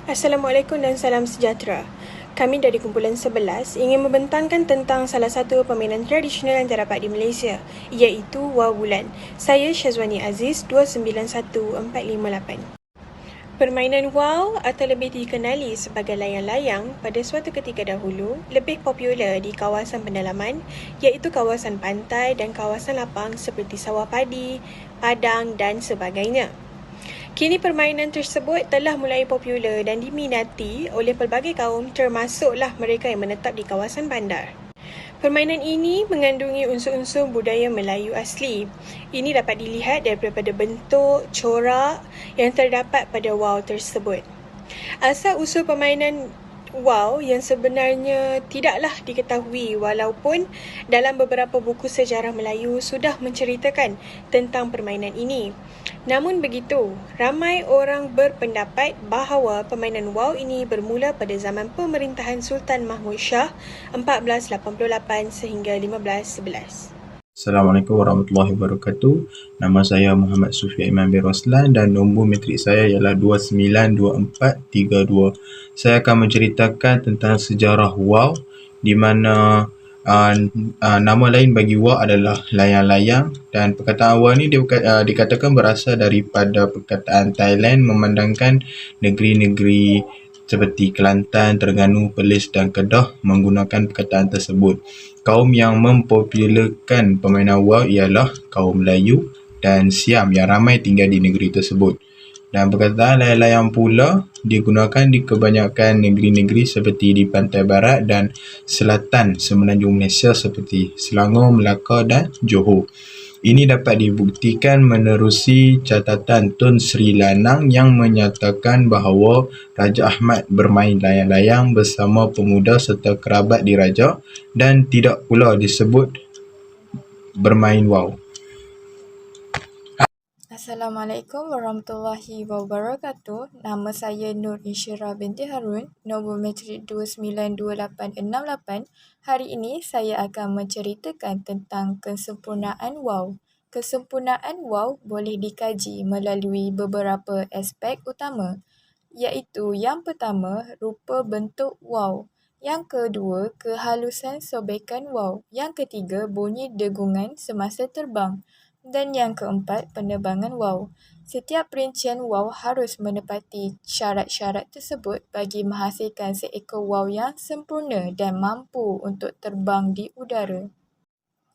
Assalamualaikum dan salam sejahtera. Kami dari kumpulan 11 ingin membentangkan tentang salah satu permainan tradisional yang terdapat di Malaysia, iaitu Wau Bulan. Saya Syazwani Aziz, 291458. Permainan Wau atau lebih dikenali sebagai layang-layang pada suatu ketika dahulu lebih popular di kawasan pendalaman, iaitu kawasan pantai dan kawasan lapang seperti sawah padi, padang dan sebagainya. Kini permainan tersebut telah mulai popular dan diminati oleh pelbagai kaum, termasuklah mereka yang menetap di kawasan bandar. Permainan ini mengandungi unsur-unsur budaya Melayu asli. Ini dapat dilihat daripada bentuk, corak yang terdapat pada wau tersebut. Asal-usul permainan wau yang sebenarnya tidaklah diketahui, walaupun dalam beberapa buku sejarah Melayu sudah menceritakan tentang permainan ini. Namun begitu, ramai orang berpendapat bahawa permainan wau ini bermula pada zaman pemerintahan Sultan Mahmud Shah 1488 sehingga 1511. Assalamualaikum warahmatullahi wabarakatuh. Nama saya Muhammad Sufian Iman bin Roslan dan nombor matrik saya ialah 292432. Saya akan menceritakan tentang sejarah wau, di mana nama lain bagi wau adalah layang-layang, dan perkataan wau ini dikatakan berasal daripada perkataan Thailand memandangkan negeri-negeri seperti Kelantan, Terengganu, Perlis dan Kedah menggunakan perkataan tersebut. Kaum yang mempopularkan permainan wau ialah kaum Melayu dan Siam yang ramai tinggal di negeri tersebut. Dan perkataan layang-layang pula digunakan di kebanyakan negeri-negeri seperti di pantai barat dan selatan semenanjung Malaysia seperti Selangor, Melaka dan Johor. Ini dapat dibuktikan menerusi catatan Tun Sri Lanang yang menyatakan bahawa Raja Ahmad bermain layang-layang bersama pemuda serta kerabat diraja dan tidak pula disebut bermain wau. Assalamualaikum warahmatullahi wabarakatuh. Nama saya Nur Insyirah binti Harun, nombor matrik 292868. Hari ini saya akan menceritakan tentang kesempurnaan wau. Kesempurnaan wau boleh dikaji melalui beberapa aspek utama, iaitu yang pertama, rupa bentuk wau. Yang kedua, kehalusan sobekan wau. Yang ketiga, bunyi dengungan semasa terbang. Dan yang keempat, penerbangan wau. Setiap perincian wau harus menepati syarat-syarat tersebut bagi menghasilkan seekor wau yang sempurna dan mampu untuk terbang di udara.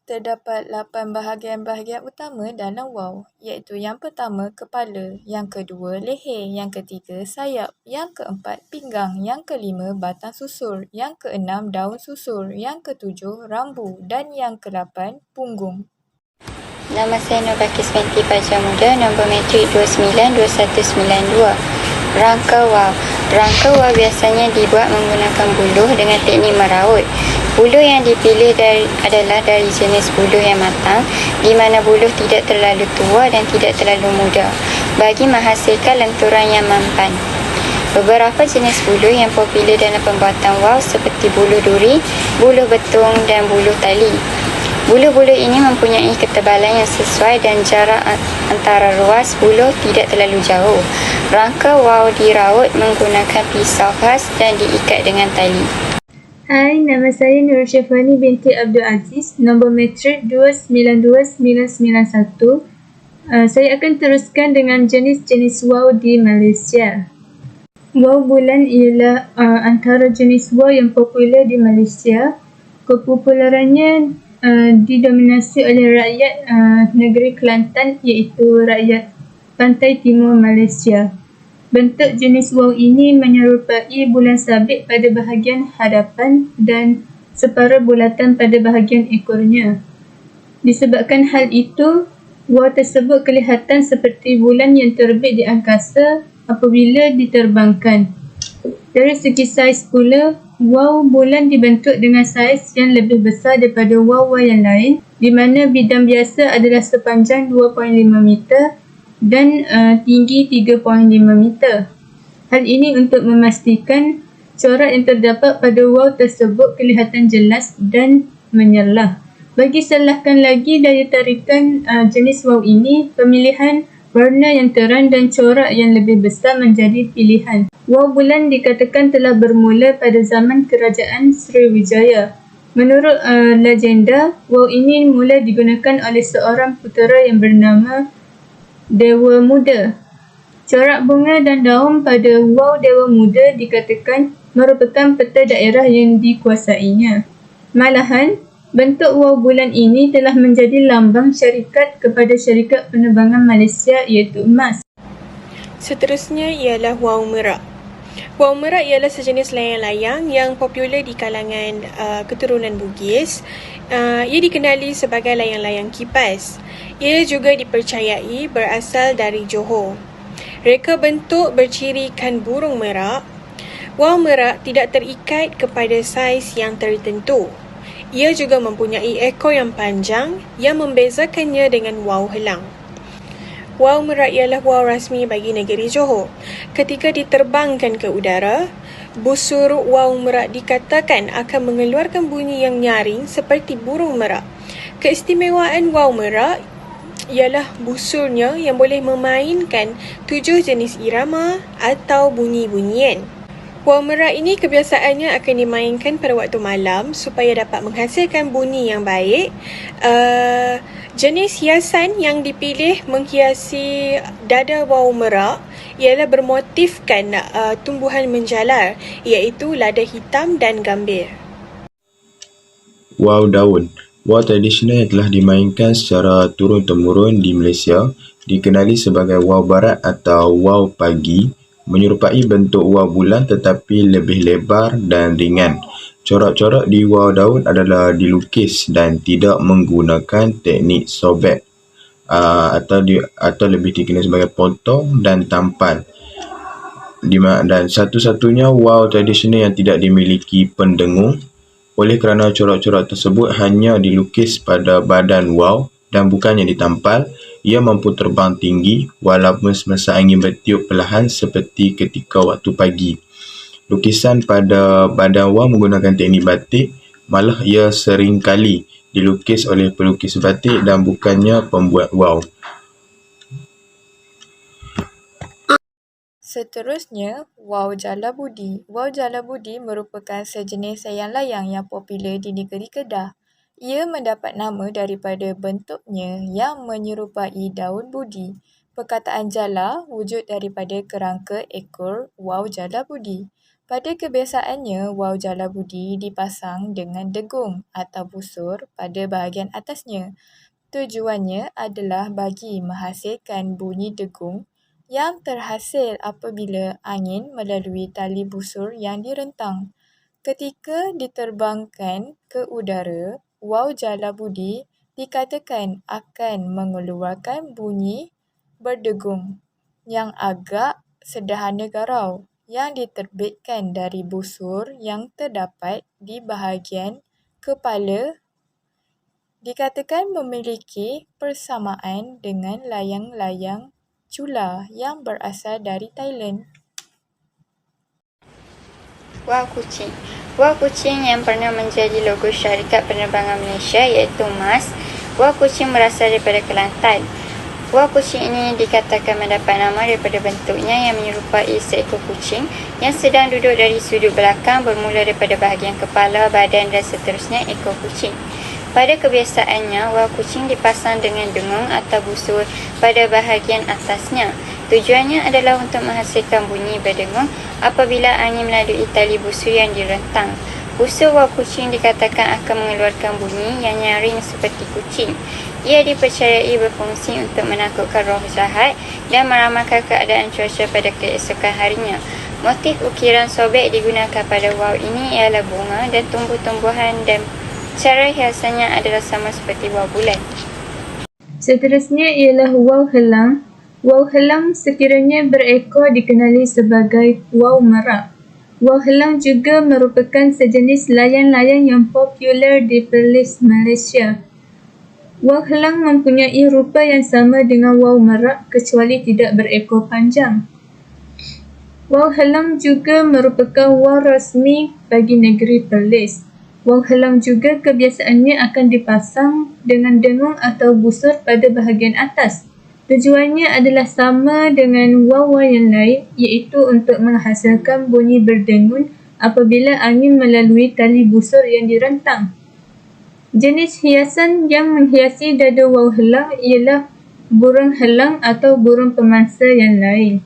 Terdapat 8 bahagian-bahagian utama dalam wau, iaitu yang pertama, kepala, yang kedua, leher, yang ketiga, sayap, yang keempat, pinggang, yang kelima, batang susur, yang keenam, daun susur, yang ketujuh, rambu dan yang ke-8, punggung. Nama saya Nur Bakis binti Fajar Muda, nombor matrik 292192. Rangka wau. Rangka wau biasanya dibuat menggunakan buluh dengan teknik meraut. Buluh yang dipilih adalah dari jenis buluh yang matang, di mana buluh tidak terlalu tua dan tidak terlalu muda, bagi menghasilkan lenturan yang mampan. Beberapa jenis buluh yang popular dalam pembuatan wau seperti buluh duri, buluh betung dan buluh tali. Buluh-buluh ini mempunyai ketebalan yang sesuai dan jarak antara ruas buluh tidak terlalu jauh. Rangka wau diraut menggunakan pisau khas dan diikat dengan tali. Hai, nama saya Nur Syafani binti Abdul Aziz, nombor matrik 292991. Saya akan teruskan dengan jenis-jenis wau di Malaysia. Wau bulan ialah antara jenis wau yang popular di Malaysia. Kepopularannya didominasi oleh rakyat negeri Kelantan, iaitu rakyat pantai timur Malaysia. Bentuk jenis wau ini menyerupai bulan sabit pada bahagian hadapan dan separuh bulatan pada bahagian ekornya. Disebabkan hal itu, wau tersebut kelihatan seperti bulan yang terbit di angkasa apabila diterbangkan. Dari segi saiz pula, wau bulan dibentuk dengan saiz yang lebih besar daripada wau-wau yang lain, di mana bidang biasa adalah sepanjang 2.5 meter dan tinggi 3.5 meter. Hal ini untuk memastikan corak yang terdapat pada wau tersebut kelihatan jelas dan menyerlah. Bagi salahkan lagi daya tarikan jenis wau ini, pemilihan Warna yang terang dan corak yang lebih besar menjadi pilihan. Wau bulan dikatakan telah bermula pada zaman Kerajaan Sriwijaya. Menurut legenda, wau ini mula digunakan oleh seorang putera yang bernama Dewa Muda. Corak bunga dan daun pada wau Dewa Muda dikatakan merupakan peta daerah yang dikuasainya. Malahan, bentuk wau bulan ini telah menjadi lambang syarikat kepada syarikat penerbangan Malaysia iaitu emas. Seterusnya ialah wau merak. Wau merak ialah sejenis layang-layang yang popular di kalangan keturunan Bugis. Ia dikenali sebagai layang-layang kipas. Ia juga dipercayai berasal dari Johor. Reka bentuk bercirikan burung merak. Wau merak tidak terikat kepada saiz yang tertentu. Ia juga mempunyai ekor yang panjang yang membezakannya dengan wau helang. Wau merak ialah wau rasmi bagi negeri Johor. Ketika diterbangkan ke udara, busur wau merak dikatakan akan mengeluarkan bunyi yang nyaring seperti burung merak. Keistimewaan wau merak ialah busurnya yang boleh memainkan 7 jenis irama atau bunyi-bunyian. Wau merak ini kebiasaannya akan dimainkan pada waktu malam supaya dapat menghasilkan bunyi yang baik. Jenis hiasan yang dipilih menghiasi dada wau merak ialah bermotifkan tumbuhan menjalar, iaitu lada hitam dan gambir. Wau daun. Wau tradisional yang telah dimainkan secara turun-temurun di Malaysia dikenali sebagai wau barat atau wau pagi, menyerupai bentuk wau bulan tetapi lebih lebar dan ringan. Corak-corak di wau daun adalah dilukis dan tidak menggunakan teknik sobek atau lebih dikenal sebagai potong dan tampal. Dan satu-satunya wau tradisional yang tidak dimiliki pendengung, oleh kerana corak-corak tersebut hanya dilukis pada badan wau dan bukannya ditampal, ia mampu terbang tinggi walaupun semasa angin bertiup perlahan seperti ketika waktu pagi. Lukisan pada badan wau menggunakan teknik batik, malah ia seringkali dilukis oleh pelukis batik dan bukannya pembuat wau. Seterusnya, wau jalabudi. Wau jalabudi merupakan sejenis layang-layang yang popular di negeri Kedah. Ia mendapat nama daripada bentuknya yang menyerupai daun budi. Perkataan jala wujud daripada kerangka ekor wau jalabudi. Pada kebiasaannya, wau jalabudi dipasang dengan degung atau busur pada bahagian atasnya. Tujuannya adalah bagi menghasilkan bunyi degung yang terhasil apabila angin melalui tali busur yang direntang. Ketika diterbangkan ke udara, wau jalabudi dikatakan akan mengeluarkan bunyi berdegung yang agak sederhana garau yang diterbitkan dari busur yang terdapat di bahagian kepala, dikatakan memiliki persamaan dengan layang-layang Chula yang berasal dari Thailand. Wau kucing. Wau kucing yang pernah menjadi logo syarikat penerbangan Malaysia iaitu MAS. Wau kucing berasal daripada Kelantan. Wau kucing ini dikatakan mendapat nama daripada bentuknya yang menyerupai seekor kucing yang sedang duduk dari sudut belakang bermula daripada bahagian kepala, badan dan seterusnya ekor kucing. Pada kebiasaannya, wau kucing dipasang dengan dengung atau busur pada bahagian atasnya. Tujuannya adalah untuk menghasilkan bunyi berdengung apabila angin melalui tali busur yang direntang. Busur wau kucing dikatakan akan mengeluarkan bunyi yang nyaring seperti kucing. Ia dipercayai berfungsi untuk menakutkan roh jahat dan meramalkan keadaan cuaca pada keesokan harinya. Motif ukiran sobek digunakan pada wau ini ialah bunga dan tumbuh-tumbuhan dan cara hiasannya adalah sama seperti wau bulan. Seterusnya ialah wau helang. Wau helang sekiranya berekor dikenali sebagai wau merak. Wau helang juga merupakan sejenis layang-layang yang popular di Perlis, Malaysia. Wau helang mempunyai rupa yang sama dengan wau merak kecuali tidak berekor panjang. Wau helang juga merupakan wau rasmi bagi negeri Perlis. Wau helang juga kebiasaannya akan dipasang dengan dengung atau busur pada bahagian atas. Tujuannya adalah sama dengan waw-waw yang lain, iaitu untuk menghasilkan bunyi berdengun apabila angin melalui tali busur yang direntang. Jenis hiasan yang menghiasi dada waw helang ialah burung helang atau burung pemangsa yang lain.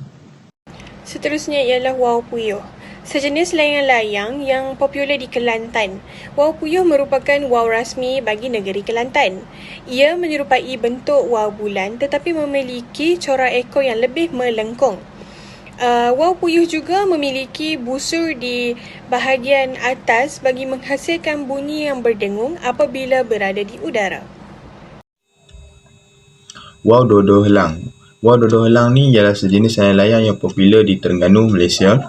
Seterusnya ialah waw puyuh. Sejenis layang-layang yang popular di Kelantan. Waw puyuh merupakan waw rasmi bagi negeri Kelantan. Ia menyerupai bentuk waw bulan tetapi memiliki corak ekor yang lebih melengkung. Waw puyuh juga memiliki busur di bahagian atas bagi menghasilkan bunyi yang berdengung apabila berada di udara. Waw dodo helang. Waw dodo helang ni ialah sejenis layang-layang yang popular di Terengganu, Malaysia.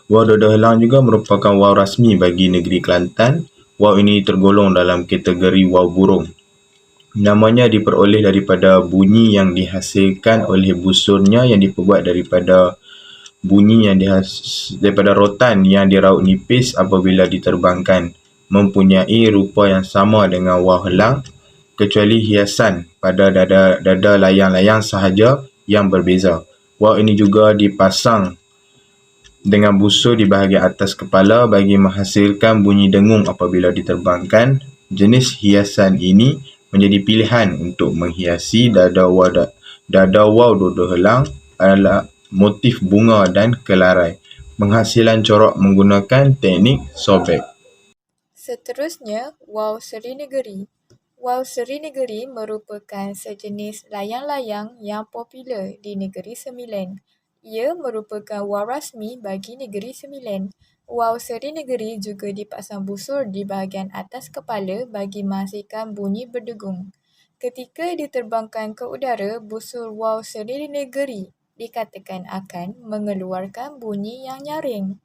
Waw dodo helang juga merupakan waw rasmi bagi negeri Kelantan. Waw ini tergolong dalam kategori waw burung. Namanya diperoleh daripada bunyi yang dihasilkan oleh busurnya yang diperbuat daripada bunyi yang daripada rotan yang diraut nipis apabila diterbangkan, mempunyai rupa yang sama dengan waw helang kecuali hiasan pada dada layang-layang sahaja yang berbeza. Waw ini juga dipasang dengan busur di bahagian atas kepala bagi menghasilkan bunyi dengung apabila diterbangkan. Jenis hiasan ini menjadi pilihan untuk menghiasi dada waw dodo helang adalah motif bunga dan kelarai. Penghasilan corak menggunakan teknik sobek. Seterusnya, waw seri negeri. Waw seri negeri merupakan sejenis layang-layang yang popular di Negeri Sembilan. Ia merupakan waw rasmi bagi Negeri Sembilan. Waw seri negeri juga dipasang busur di bahagian atas kepala bagi menghasilkan bunyi berdengung. Ketika diterbangkan ke udara, busur waw seri negeri dikatakan akan mengeluarkan bunyi yang nyaring.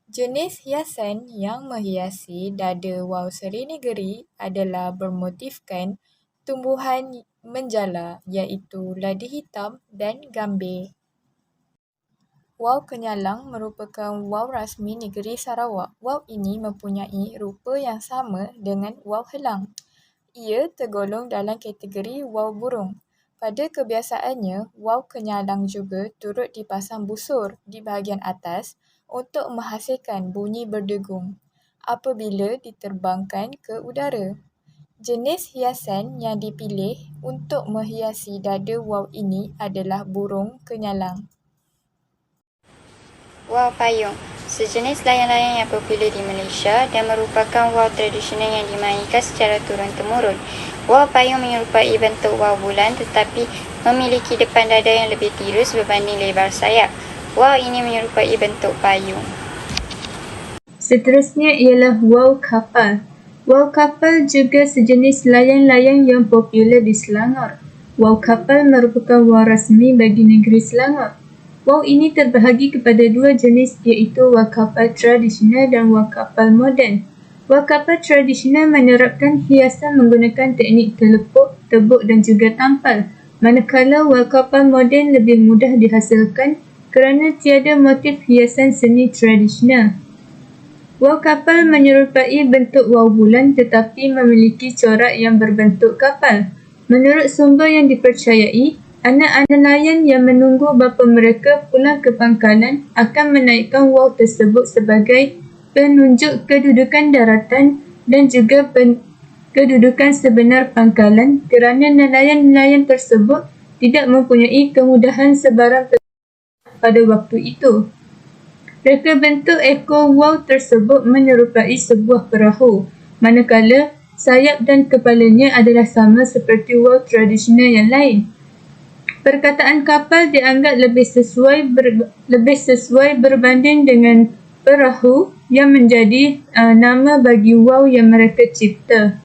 Jenis hiasan yang menghiasi dada waw seri negeri adalah bermotifkan tumbuhan menjala iaitu ladi hitam dan gambir. Waw kenyalang merupakan waw rasmi negeri Sarawak. Waw ini mempunyai rupa yang sama dengan waw helang. Ia tergolong dalam kategori waw burung. Pada kebiasaannya, waw kenyalang juga turut dipasang busur di bahagian atas untuk menghasilkan bunyi berdengung apabila diterbangkan ke udara. Jenis hiasan yang dipilih untuk menghiasi dada waw ini adalah burung kenyalang. Waw payung, sejenis layang-layang yang popular di Malaysia dan merupakan waw tradisional yang dimainkan secara turun-temurun. Waw payung menyerupai bentuk waw bulan tetapi memiliki depan dada yang lebih tirus berbanding lebar sayap. Waw ini menyerupai bentuk payung. Seterusnya ialah waw kapal. Waw kapal juga sejenis layang-layang yang popular di Selangor. Waw kapal merupakan waw rasmi bagi negeri Selangor. Waw ini terbahagi kepada dua jenis iaitu waw kapal tradisional dan waw kapal moden. Waw kapal tradisional menerapkan hiasan menggunakan teknik telepuk, tebuk dan juga tampal. Manakala waw kapal moden lebih mudah dihasilkan kerana tiada motif hiasan seni tradisional. Waw kapal menyerupai bentuk waw bulan tetapi memiliki corak yang berbentuk kapal. Menurut sumber yang dipercayai, anak-anak nelayan yang menunggu bapa mereka pulang ke pangkalan akan menaikkan waw tersebut sebagai penunjuk kedudukan daratan dan juga kedudukan sebenar pangkalan kerana nelayan-nelayan tersebut tidak mempunyai kemudahan sebarang pada waktu itu. Reka bentuk ekor waw tersebut menyerupai sebuah perahu, manakala sayap dan kepalanya adalah sama seperti waw tradisional yang lain. Perkataan kapal dianggap lebih sesuai berbanding dengan perahu yang menjadi nama bagi waw yang mereka cipta.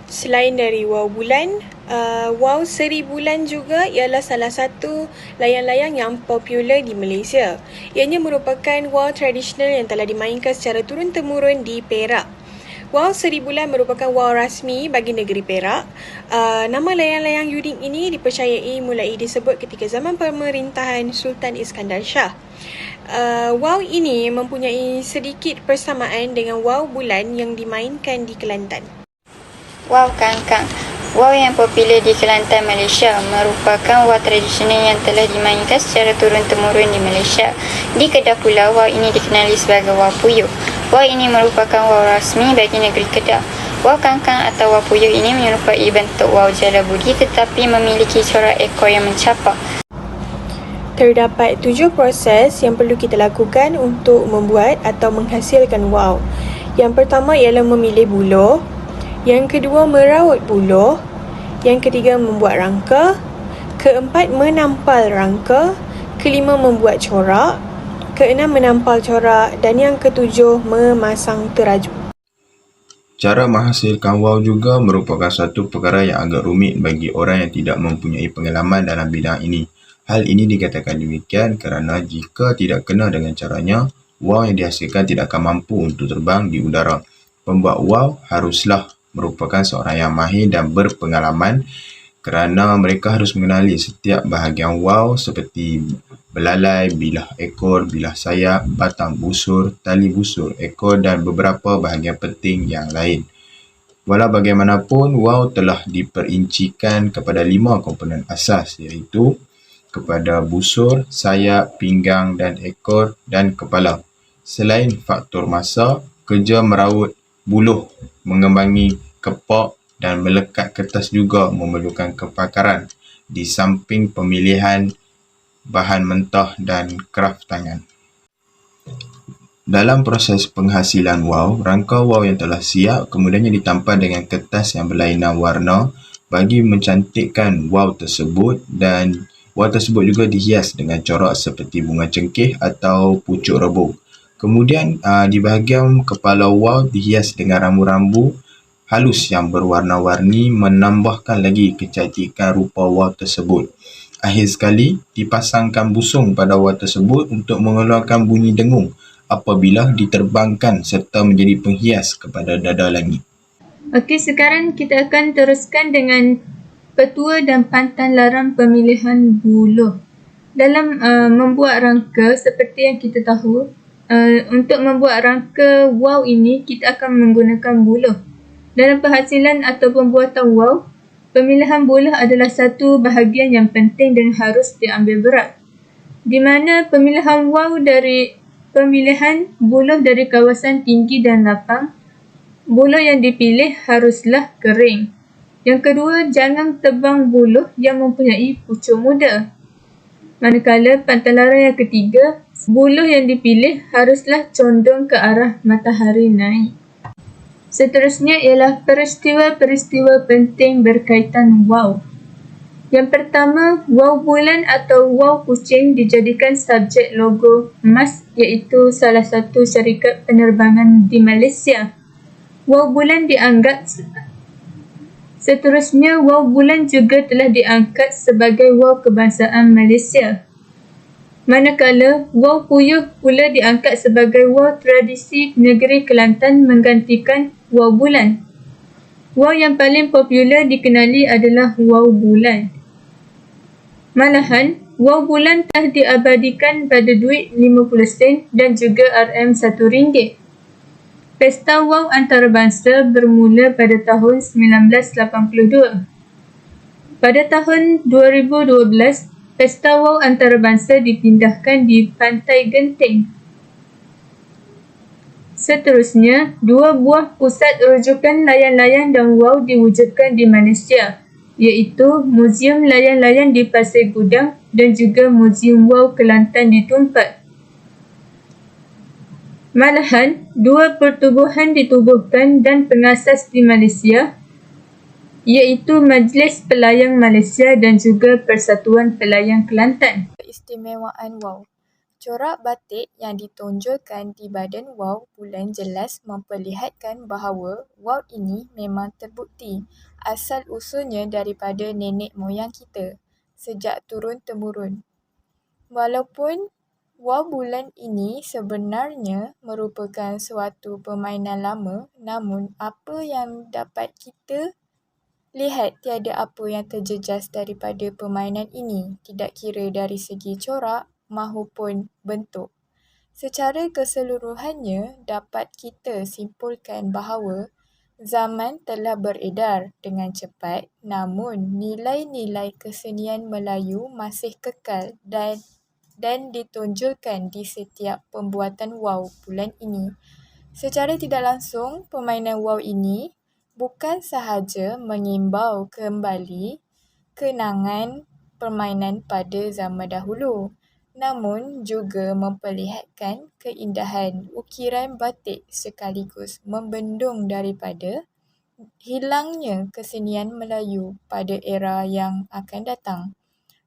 Selain dari waw bulan, waw seri bulan juga ialah salah satu layang-layang yang popular di Malaysia. Ianya merupakan waw tradisional yang telah dimainkan secara turun-temurun di Perak. Waw seri bulan merupakan waw rasmi bagi negeri Perak. Nama layang-layang unik ini dipercayai mulai disebut ketika zaman pemerintahan Sultan Iskandar Shah. Waw ini mempunyai sedikit persamaan dengan waw bulan yang dimainkan di Kelantan. Waw kangkang. Wau yang popular di Kelantan, Malaysia merupakan wau tradisional yang telah dimainkan secara turun-temurun di Malaysia. Di Kedah pula, wau ini dikenali sebagai wau puyuh. Wau ini merupakan wau rasmi bagi negeri Kedah. Wau kangkang atau wau puyuh ini menyerupai bentuk wau jalabudi tetapi memiliki corak ekor yang mencapak. Terdapat 7 proses yang perlu kita lakukan untuk membuat atau menghasilkan wau. Yang pertama ialah memilih buluh. Yang kedua, meraut buluh. Yang ketiga, membuat rangka. Keempat, menampal rangka. Kelima, membuat corak. Keenam, menampal corak. Dan yang ketujuh, memasang teraju. Cara menghasilkan wau juga merupakan satu perkara yang agak rumit bagi orang yang tidak mempunyai pengalaman dalam bidang ini. Hal ini dikatakan demikian kerana jika tidak kena dengan caranya, wau yang dihasilkan tidak akan mampu untuk terbang di udara. Pembuat wau haruslah merupakan seorang yang mahir dan berpengalaman kerana mereka harus mengenali setiap bahagian wau seperti belalai, bilah ekor, bilah sayap, batang busur, tali busur ekor dan beberapa bahagian penting yang lain. Walau bagaimanapun, wau telah diperincikan kepada 5 komponen asas iaitu kepada busur, sayap, pinggang dan ekor dan kepala. Selain faktor masa, kerja meraut buluh, mengembangi kepak dan melekat kertas juga memerlukan kepakaran di samping pemilihan bahan mentah dan kraf tangan. Dalam proses penghasilan wau, rangka wau yang telah siap kemudiannya ditampal dengan kertas yang berlainan warna bagi mencantikkan wau tersebut dan wau tersebut juga dihias dengan corak seperti bunga cengkeh atau pucuk rebung. Kemudian di bahagian kepala wau dihias dengan rambu-rambu halus yang berwarna-warni menambahkan lagi kecantikan rupa wau tersebut. Akhir sekali, dipasangkan busung pada wau tersebut untuk mengeluarkan bunyi dengung apabila diterbangkan serta menjadi penghias kepada dada langit. Okey, sekarang kita akan teruskan dengan petua dan pantan larang pemilihan buluh. Dalam membuat rangka, seperti yang kita tahu, untuk membuat rangka wau ini, kita akan menggunakan buluh. Dalam penghasilan atau pembuatan wau, pemilihan buluh adalah satu bahagian yang penting dan harus diambil berat. Di mana pemilihan buluh dari kawasan tinggi dan lapang, buluh yang dipilih haruslah kering. Yang kedua, jangan tebang buluh yang mempunyai pucuk muda. Manakala pantalaran yang ketiga, buluh yang dipilih haruslah condong ke arah matahari naik. Seterusnya ialah peristiwa-peristiwa penting berkaitan wau. Yang pertama, wau bulan atau wau kucing dijadikan subjek logo emas iaitu salah satu syarikat penerbangan di Malaysia. Wau bulan Seterusnya, wau bulan juga telah diangkat sebagai wau kebangsaan Malaysia. Manakala, wau puyuh pula diangkat sebagai wau tradisi negeri Kelantan menggantikan wau bulan. Wau yang paling popular dikenali adalah wau bulan. Malahan, wau bulan telah diabadikan pada duit 50 sen dan juga RM1. Pesta wau antarabangsa bermula pada tahun 1982. Pada tahun 2012, Pesta wau antarabangsa dipindahkan di Pantai Genting. Seterusnya, 2 buah pusat rujukan layang-layang dan wau diwujudkan di Malaysia, iaitu Muzium Layang-Layang di Pasir Gudang dan juga Muzium Wau Kelantan di Tumpat. Malahan, 2 pertubuhan ditubuhkan dan pengasas di Malaysia, iaitu Majlis Pelayang Malaysia dan juga Persatuan Pelayang Kelantan. Keistimewaan wau. Corak batik yang ditonjolkan di badan wau bulan jelas memperlihatkan bahawa wau ini memang terbukti asal-usulnya daripada nenek moyang kita sejak turun-temurun. Walaupun wau bulan ini sebenarnya merupakan suatu permainan lama, namun apa yang dapat kita lihat tiada apa yang terjejas daripada permainan ini, tidak kira dari segi corak mahupun bentuk. Secara keseluruhannya, dapat kita simpulkan bahawa Zaman telah beredar dengan cepat, namun nilai-nilai kesenian Melayu masih kekal dan ditonjolkan di setiap pembuatan WOW bulan ini. Secara tidak langsung, permainan WOW ini bukan sahaja mengimbau kembali kenangan permainan pada zaman dahulu, namun juga memperlihatkan keindahan ukiran batik sekaligus membendung daripada hilangnya kesenian Melayu pada era yang akan datang.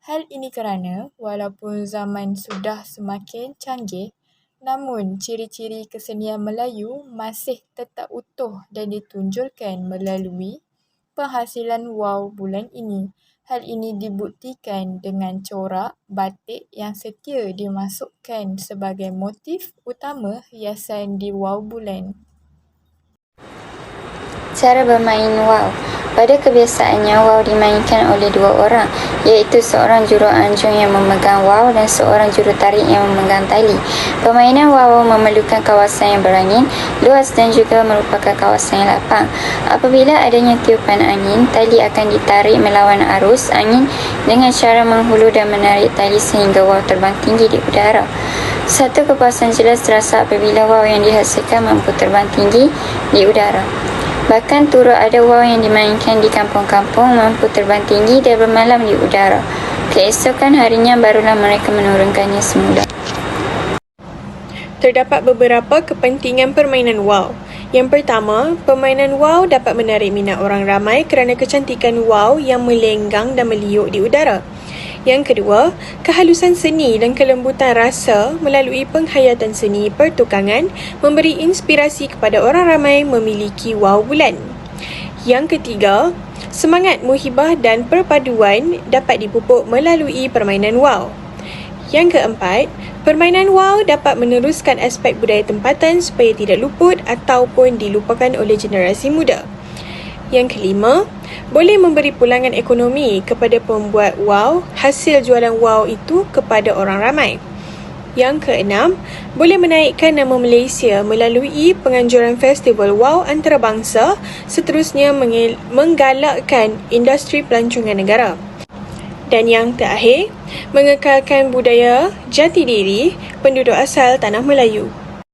Hal ini kerana walaupun zaman sudah semakin canggih, namun ciri-ciri kesenian Melayu masih tetap utuh dan ditunjulkan melalui penghasilan WOW bulan ini. Hal ini dibuktikan dengan corak batik yang setia dimasukkan sebagai motif utama hiasan di WOW bulan. Cara bermain WOW. Pada kebiasaannya, WOW dimainkan oleh dua orang, iaitu seorang juruanjung yang memegang WOW dan seorang jurutarik yang memegang tali. Permainan WOW memerlukan kawasan yang berangin, luas dan juga merupakan kawasan yang lapang. Apabila adanya tiupan angin, tali akan ditarik melawan arus angin dengan cara menghulu dan menarik tali sehingga WOW terbang tinggi di udara. Satu kepuasan jelas terasa apabila WOW yang dihasilkan mampu terbang tinggi di udara. Bahkan turut ada WOW yang dimainkan di kampung-kampung mampu terbang tinggi dan bermalam di udara. Keesokan harinya barulah mereka menurunkannya semula. Terdapat beberapa kepentingan permainan WOW. Yang pertama, permainan WOW dapat menarik minat orang ramai kerana kecantikan WOW yang melenggang dan meliuk di udara. Yang kedua, kehalusan seni dan kelembutan rasa melalui penghayatan seni pertukangan memberi inspirasi kepada orang ramai memiliki WOW bulan. Yang ketiga, semangat muhibah dan perpaduan dapat dipupuk melalui permainan WOW. Yang keempat, permainan WOW dapat meneruskan aspek budaya tempatan supaya tidak luput ataupun dilupakan oleh generasi muda. Yang kelima, boleh memberi pulangan ekonomi kepada pembuat WOW hasil jualan WOW itu kepada orang ramai. Yang keenam, boleh menaikkan nama Malaysia melalui penganjuran festival WOW antarabangsa, seterusnya menggalakkan industri pelancongan negara. Dan yang terakhir, mengekalkan budaya jati diri penduduk asal tanah Melayu.